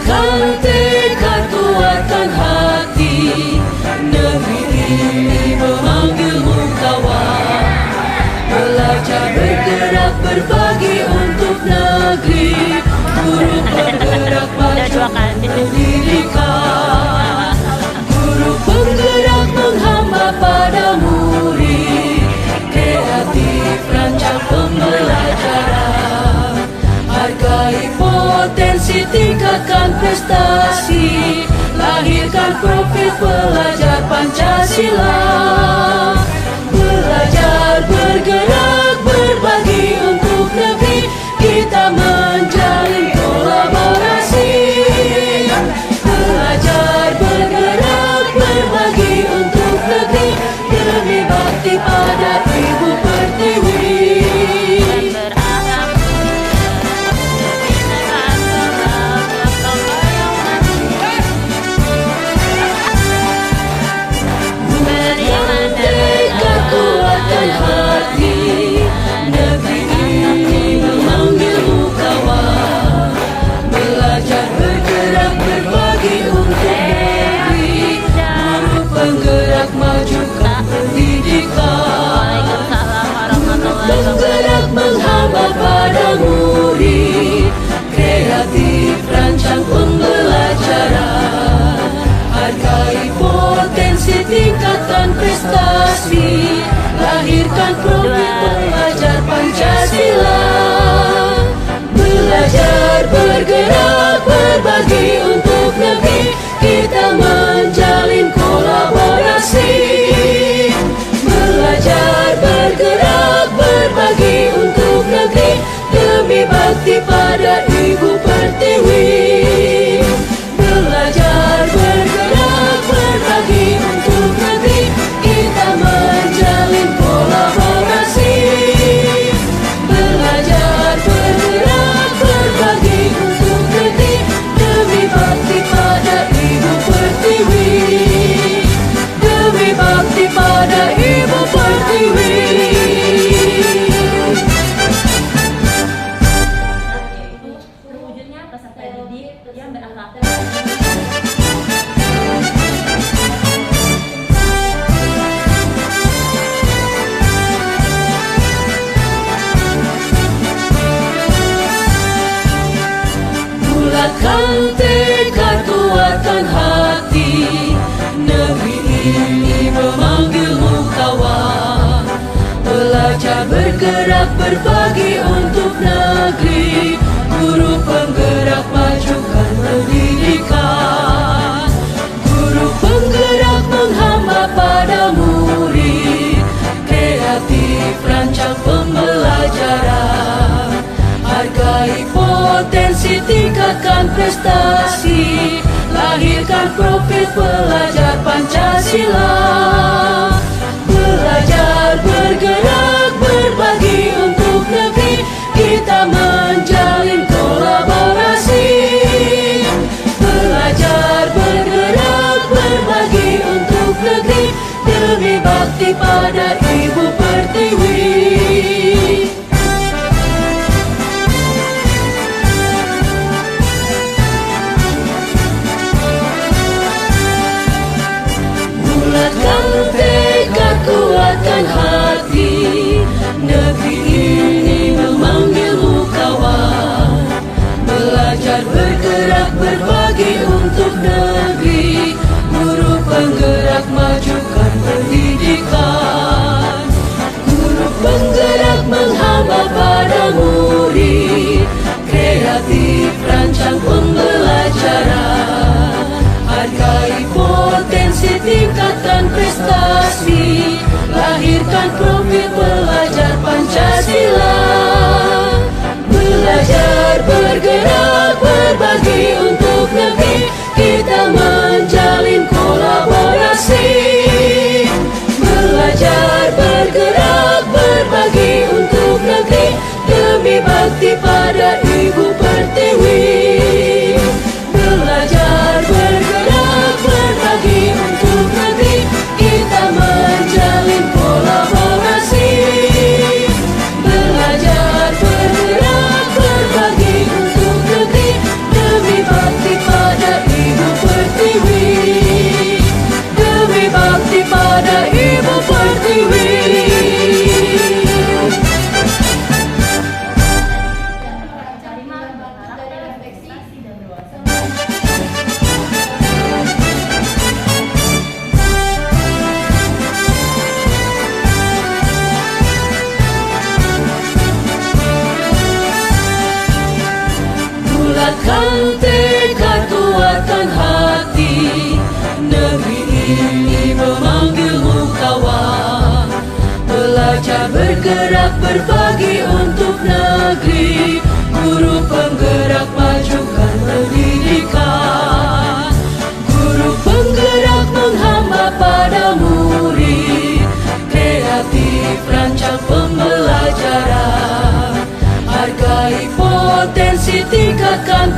Bulatkan tekad, kuatkan hati, negeri ini memanggilmu kawan. Belajar bergerak berbagi untuk negeri, guru penggerak majukan pendidikan. Guru penggerak menghamba pada murid, kreatif rancang pembelajaran. Hargai potensi, tingkatkan prestasi, lahirkan profil pelajar Pancasila. Belajar bergerak berbagi untuk negeri, kita menjalin kolaborasi. Belajar bergerak berbagi untuk negeri, demi bakti pada Ibu Pertiwi. Penggerak menghamba pada murid, kreatif rancang pembelajaran. Hargai potensi, tingkatkan prestasi, lahirkan profil pelajar Pancasila. Belajar bergerak berbagi untuk negeri, kita menjalin kolaborasi. Belajar bergerak berbagi untuk negeri, demi bakti pada Ibu Pertiwi. Belajar bergerak berbagi untuk negeri, kita menjalin kolaborasi. Belajar bergerak berbagi untuk negeri, demi bakti pada Ibu Pertiwi. Demi bakti pada Ibu Pertiwi. Terwujudnya peserta didik yang berakhlak. Bulatkan tekad, kuatkan hati, negeri ini memanggilmu kawan. Belajar bergerak berbagi untuk negeri, guru penggerak majukan pendidikan. Guru penggerak menghamba pada murid, kreatif rancang pembelajaran. Hargai potensi, tingkatkan prestasi, lahirkan profil pelajar Pancasila. Belajar bergerak berbagi untuk negeri, kita menjalin kolaborasi. Belajar bergerak berbagi untuk negeri, demi bakti pada Ibu Pertiwi. Bulatkan tekad, kuatkan hati, negeri ini memanggilmu kawan. Belajar bergerak berbagi untuk negeri, guru penggerak majukan pendidikan. Guru penggerak menghamba pada murid, kreatif rancang pembelajaran. Hargai potensi, tingkatkan prestasi, lahirkan profil pelajar Pancasila. Belajar bergerak berbagi untuk negeri, kita menjalin kolaborasi. Belajar bergerak berbagi untuk negeri, demi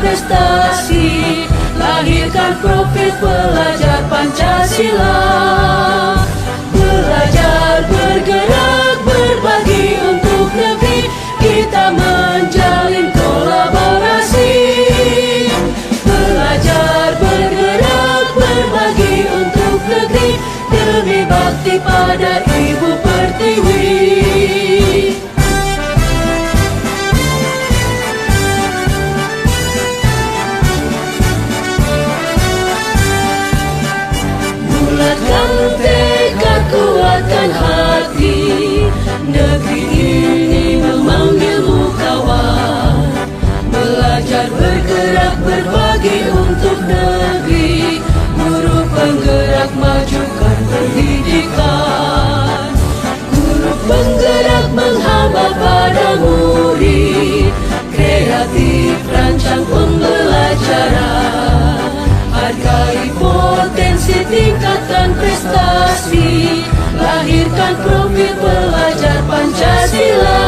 prestasi, lahirkan profil pelajar Pancasila. Belajar, bergerak, berbagi untuk negeri, kita menjalin kolaborasi. Belajar, bergerak, berbagi untuk negeri, demi bakti pada Ibu Pertiwi. Bulatkan tekad, kuatkan hati, negeri ini memanggilmu kawan. Belajar, bergerak, berbagi untuk negeri, guru penggerak, majukan pendidikan. Guru penggerak menghamba pada murid, kreatif rancang pembelajaran. Hargai potensi, tingkatkan prestasi, lahirkan profil pelajar Pancasila.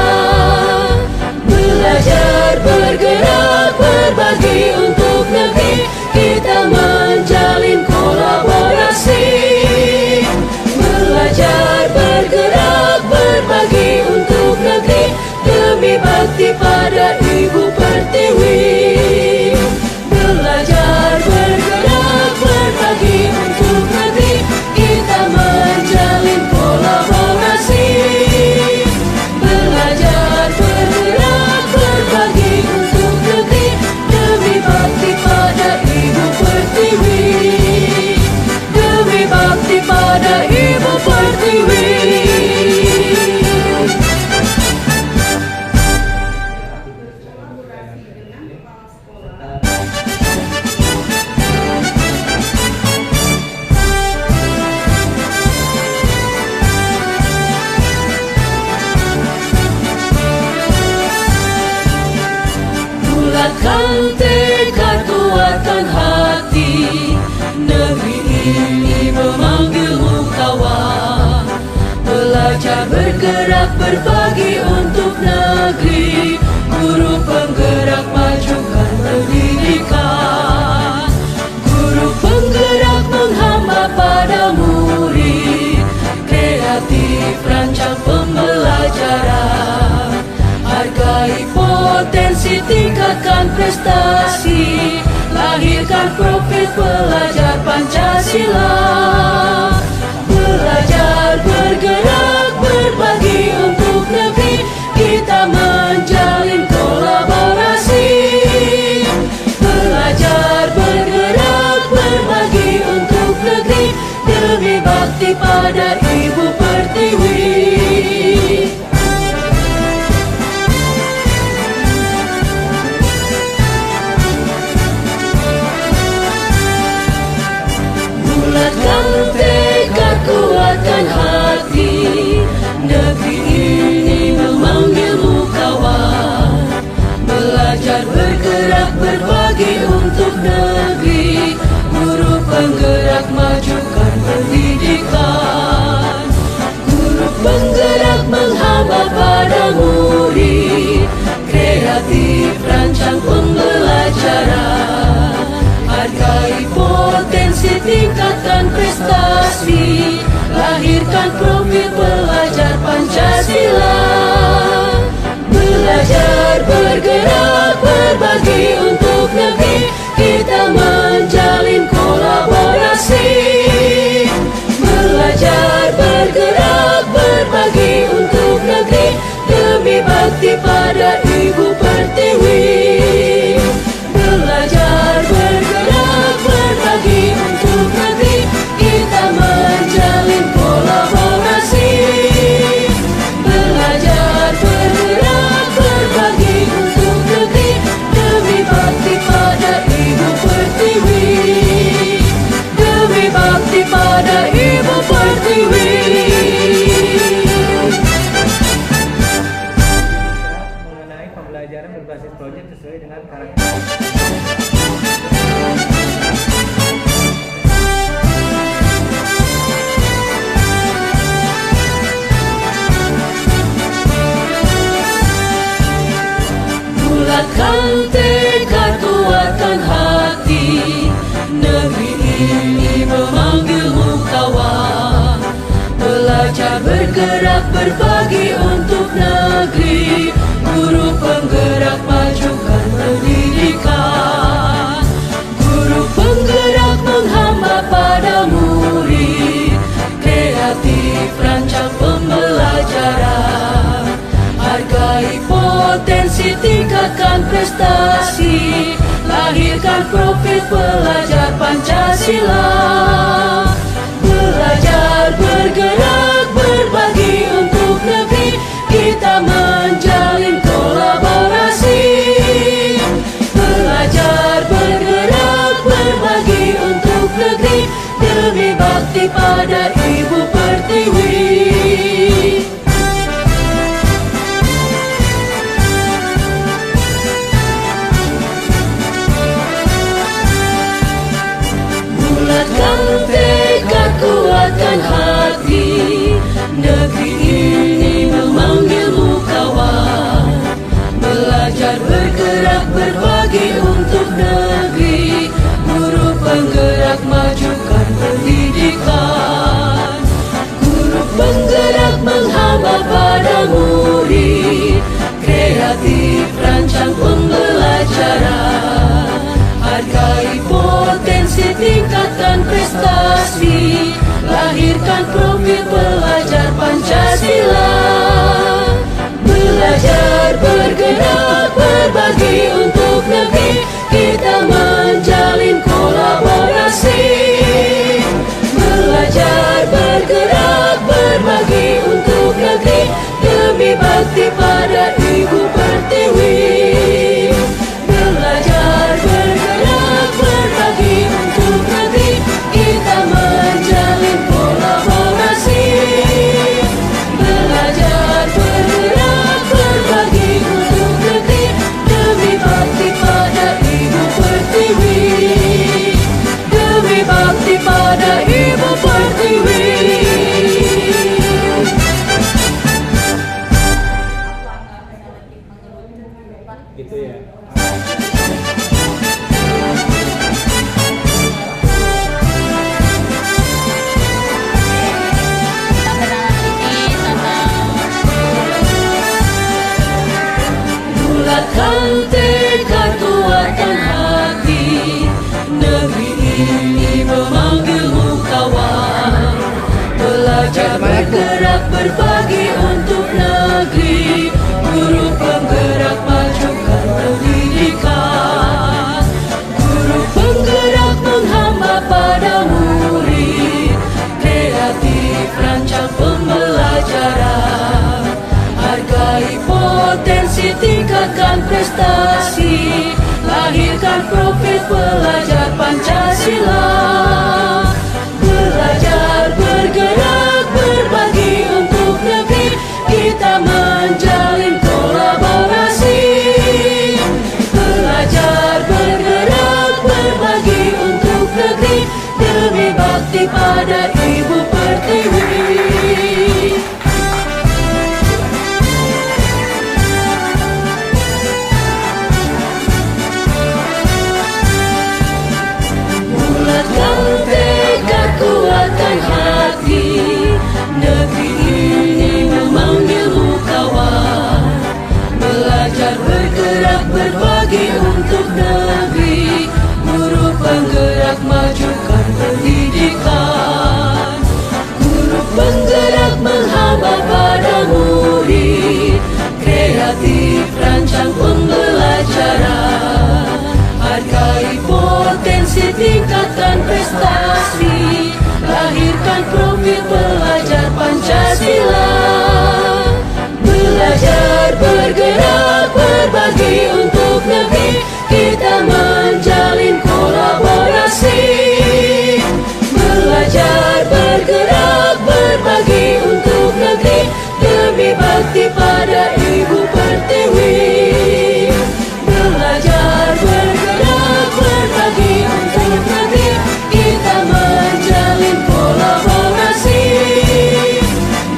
Belajar, bergerak, berbagi untuk negeri, kita menjalin kolaborasi. Belajar, bergerak, berbagi untuk negeri, demi bakti pada Ibu Pertiwi. Belajar, bergerak, berbagi untuk negeri, kita menjalin kolaborasi. Belajar, bergerak, berbagi untuk negeri, demi bakti pada Ibu Pertiwi. Demi bakti pada Ibu Pertiwi. Bulatkan tekad, kuatkan hati, negeri ini memanggilmu kawan. Belajar, bergerak, berbagi untuk negeri, guru penggerak, majukan pendidikan. Guru penggerak menghamba pada murid, kreatif rancang pembelajaran. Hargai potensi, tingkatkan prestasi, lahirkan profil pelajar Pancasila. Belajar, bergerak, berbagi untuk negeri, kita menjalin kolaborasi. Belajar, bergerak, berbagi untuk negeri, demi bakti pada Ibu Pertiwi. Bulatkan tekad, kuatkan hati, negeri ini memanggilmu kawan. Belajar, bergerak, berbagi untuk negeri, guru penggerak, majukan pendidikan. Guru penggerak menghamba pada murid, kreatif rancang pembelajaran. Hargai potensi, tingkatkan prestasi, lahirkan profil pelajar Pancasila. Belajar, bergerak, berbagi untuk negeri, kita menjalin kolaborasi. Belajar, bergerak, berbagi untuk negeri, demi bakti pada Ibu Pertiwi. Belajar, bergerak, berbagi untuk negeri, kita menjalin kolaborasi. Belajar, bergerak, berbagi untuk negeri, demi bakti tingkatkan prestasi, lahirkan profil pelajar Pancasila. Belajar, bergerak, berbagi untuk negeri, kita menjalin kolaborasi. Belajar, bergerak, berbagi untuk negeri, demi bakti pada Ibu Pertiwi. Bulatkan tekad, kuatkan hati, negeri ini memanggilmu kawan. Belajar, bergerak, berbagi untuk negeri, guru penggerak majukan pendidikan. Guru penggerak menghamba pada murid, kreatif rancang pembelajaran. Hargai potensi, tingkatkan prestasi, lahirkan profil pelajar Pancasila. Belajar, bergerak, berbagi untuk negeri, kita menjalin kolaborasi. Belajar, bergerak, berbagi untuk negeri, demi bakti pada Ibu Pertiwi. Belajar, bergerak, berbagi untuk negeri, kita menjalin kolaborasi. Belajar, bergerak, berbagi untuk negeri, demi bakti pada Ibu Pertiwi. Demi bakti pada Ibu Pertiwi. Gitu ya. Bulatkan tekad, kuatkan hati, negeri ini memanggilmu kawan. Belajar, bergerak, berbagi untuk negeri, guru penggerak majukan pendidikan. Guru penggerak menghamba pada murid, kreatif rancang pembelajaran. Hargai potensi, tingkatkan prestasi, lahirkan profil pelajar Pancasila. Belajar, bergerak, berbagi untuk negeri, kita menjalin kolaborasi. Belajar, bergerak, berbagi untuk negeri, demi bakti pada Ibu Pertiwi. Bulatkan tekad, kuatkan hati, negeri ini memanggilmu kawan. Belajar, bergerak, berbagi untuk negeri, guru penggerak majukan pendidikan. Guru penggerak menghamba pada murid, kreatif rancang pembelajaran. Hargai potensi, tingkatkan prestasi, lahirkan profil pelajar Pancasila. Belajar, bergerak, berbagi untuk negeri, kita menjalin kolaborasi. Belajar, bergerak, berbagi untuk negeri, demi bakti pada Ibu Pertiwi. Belajar, bergerak, berbagi untuk negeri, kita menjalin kolaborasi.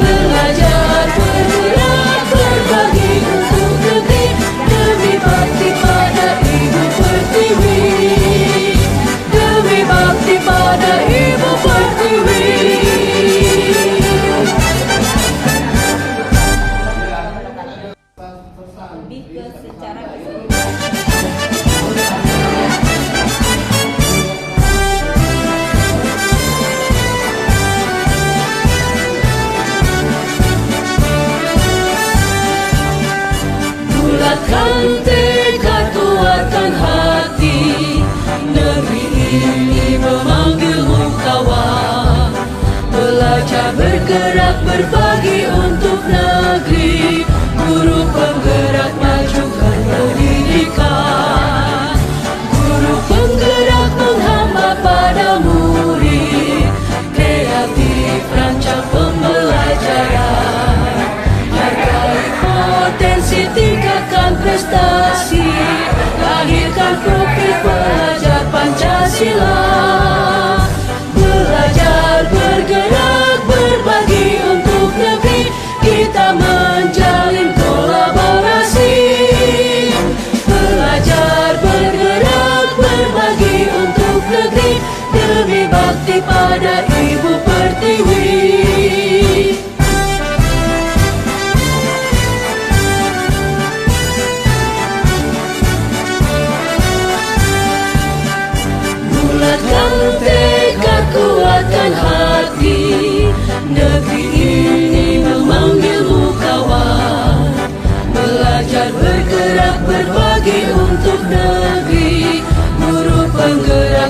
Belajar, bergerak, berbagi untuk negeri, demi bakti pada Ibu Pertiwi.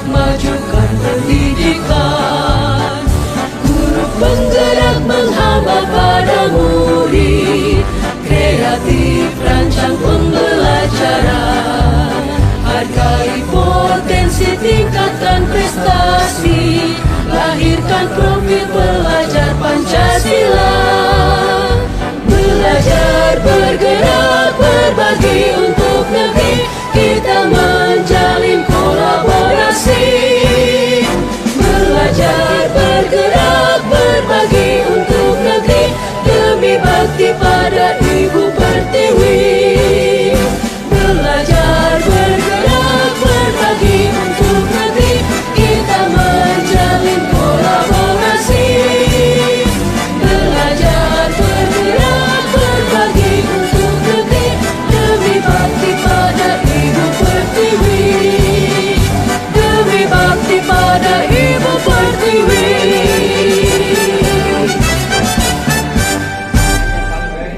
penggerak majukan pendidikan. Guru penggerak menghamba pada murid, kreatif rancang pembelajaran. Hargai potensi, tingkatkan prestasi, lahirkan profil pelajar Pancasila. Belajar, bergerak, berbagi untuk negeri, kita menjalin kolaborasi. Belajar, bergerak, berbagi untuk negeri, demi bakti pada Ibu Pertiwi. Belajar, bergerak, berbagi untuk negeri, kita menjalin kolaborasi. Belajar, bergerak, berbagi untuk negeri, demi bakti pada Ibu Pertiwi. Demi bakti pada Ibu Pertiwi.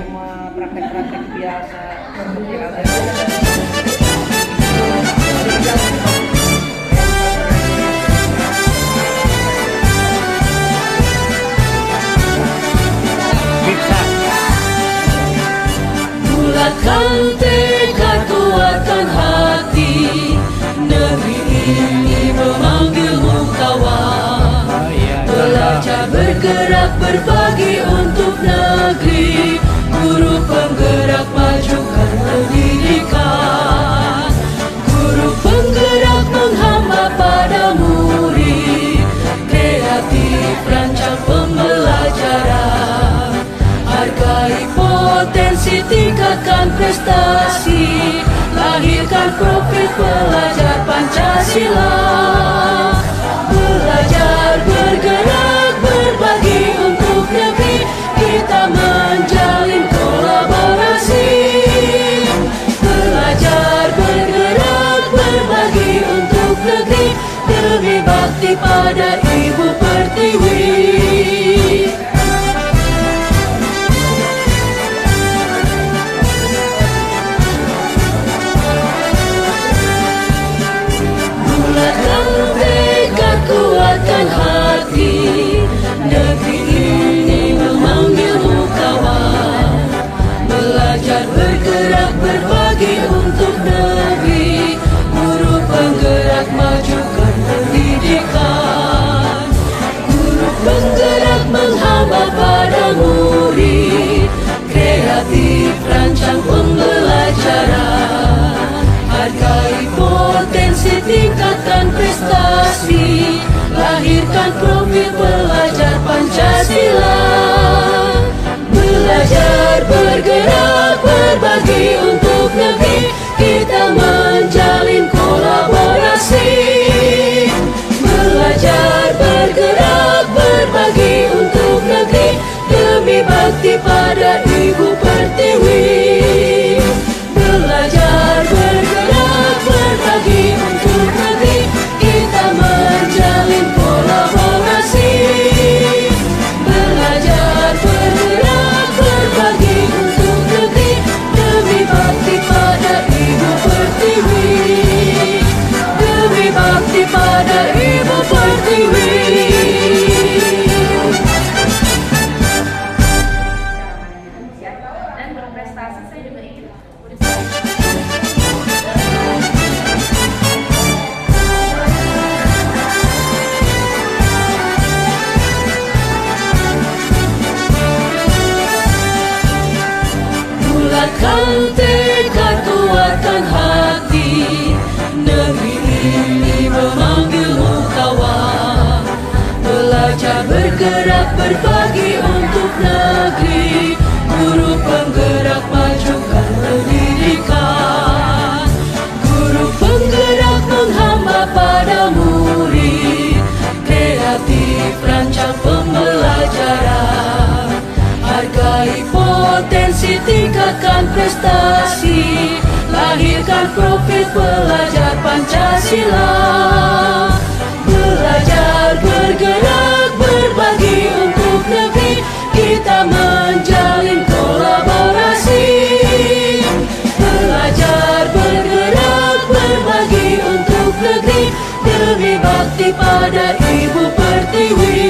Cuma praktek-praktek biasa. Bulatkan tekad, kuatkan hati, negeri ini memanggilmu kawan. Belajar, bergerak, berbagi untuk negeri, guru penggerak majukan pendidikan. Guru penggerak menghamba pada murid, kreatif rancang pembelajaran. Hargai potensi, tingkatkan prestasi, lahirkan profil pelajar Pancasila. Belajar, bergerak, berbagi untuk negeri, kita menjalin kolaborasi. Belajar, bergerak, berbagi untuk negeri, demi bakti pada Ibu Pertiwi. Bulatkan tekad, kuatkan hati, negeri ini memanggilmu kawan. Belajar, bergerak, berbagi untuk negeri, guru penggerak majukan pendidikan. Guru penggerak menghamba pada murid, kreatif rancang pembelajaran. Hargai potensi, tingkatkan prestasi, lahirkan profil pelajar Pancasila. Belajar, bergerak, berbagi untuk negeri, kita menjalin kolaborasi. Belajar, bergerak, berbagi untuk negeri, demi bakti pada Ibu Pertiwi. Belajar, bergerak, berbagi untuk negeri, kita menjalin kolaborasi. Belajar, bergerak, berbagi untuk negeri, demi bakti pada Ibu Pertiwi. Demi bakti pada Ibu Pertiwi. Dan berprestasi, saya juga ingin Bulatkan tekad, kuatkan hati, negeri ini memanggilmu kawan. Belajar, bergerak, berbagi untuk negeri, guru penggerak majukan pendidikan. Guru penggerak menghamba pada murid, kreatif rancang pembelajaran. Hargai potensi, tingkatkan prestasi, lahirkan profil pelajar Pancasila. Belajar, bergerak, berbagi untuk negeri, kita menjalin kolaborasi. Belajar, bergerak, berbagi untuk negeri, demi bakti pada Ibu Pertiwi.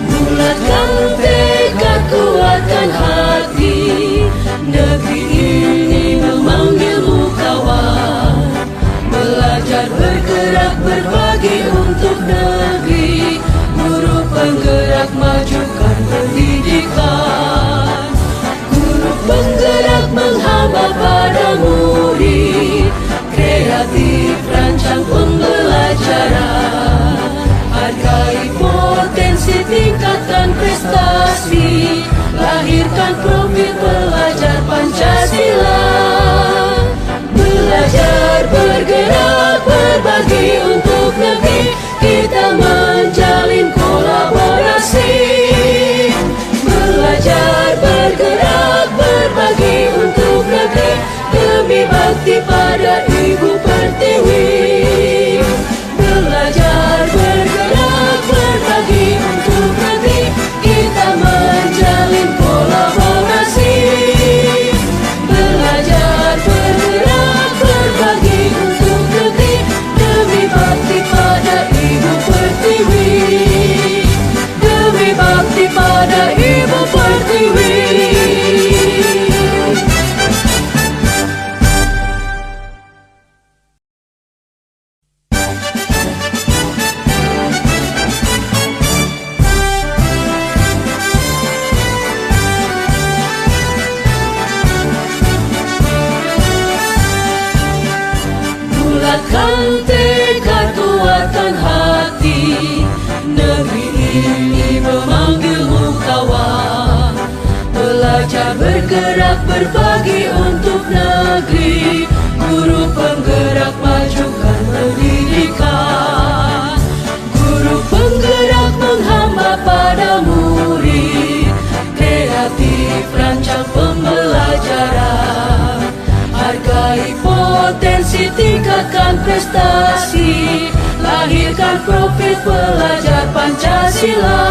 Bulatkan tekad, kuatkan hati, negeri ini memanggilmu kawan. Belajar, bergerak, berbagi untuk negeri, guru penggerak majukan pendidikan. Guru penggerak menghamba pada murid, kreatif rancang pembelajaran. Hargai potensi, tingkatkan prestasi, lahirkan profil pelajar Pancasila. Belajar, bergerak, berbagi untuk negeri, kita menjalin kolaborasi. Belajar, bergerak, berbagi untuk negeri, demi bakti pada Ibu Pertiwi. Belajar, bergerak, berbagi untuk negeri, kita menjalin kolaborasi. Belajar, bergerak, berbagi untuk negeri, demi bakti pada Ibu Pertiwi. Demi bakti pada Ibu Pertiwi. Bulatkan tekad, kuatkan hati, negeri ini memanggilmu kawan. Belajar, bergerak, berbagi untuk negeri, guru penggerak majukan pendidikan. Guru penggerak menghamba pada murid, kreatif rancang pembelajaran. Hargai potensi, tingkatkan prestasi, lahirkan profil pelajar Pancasila.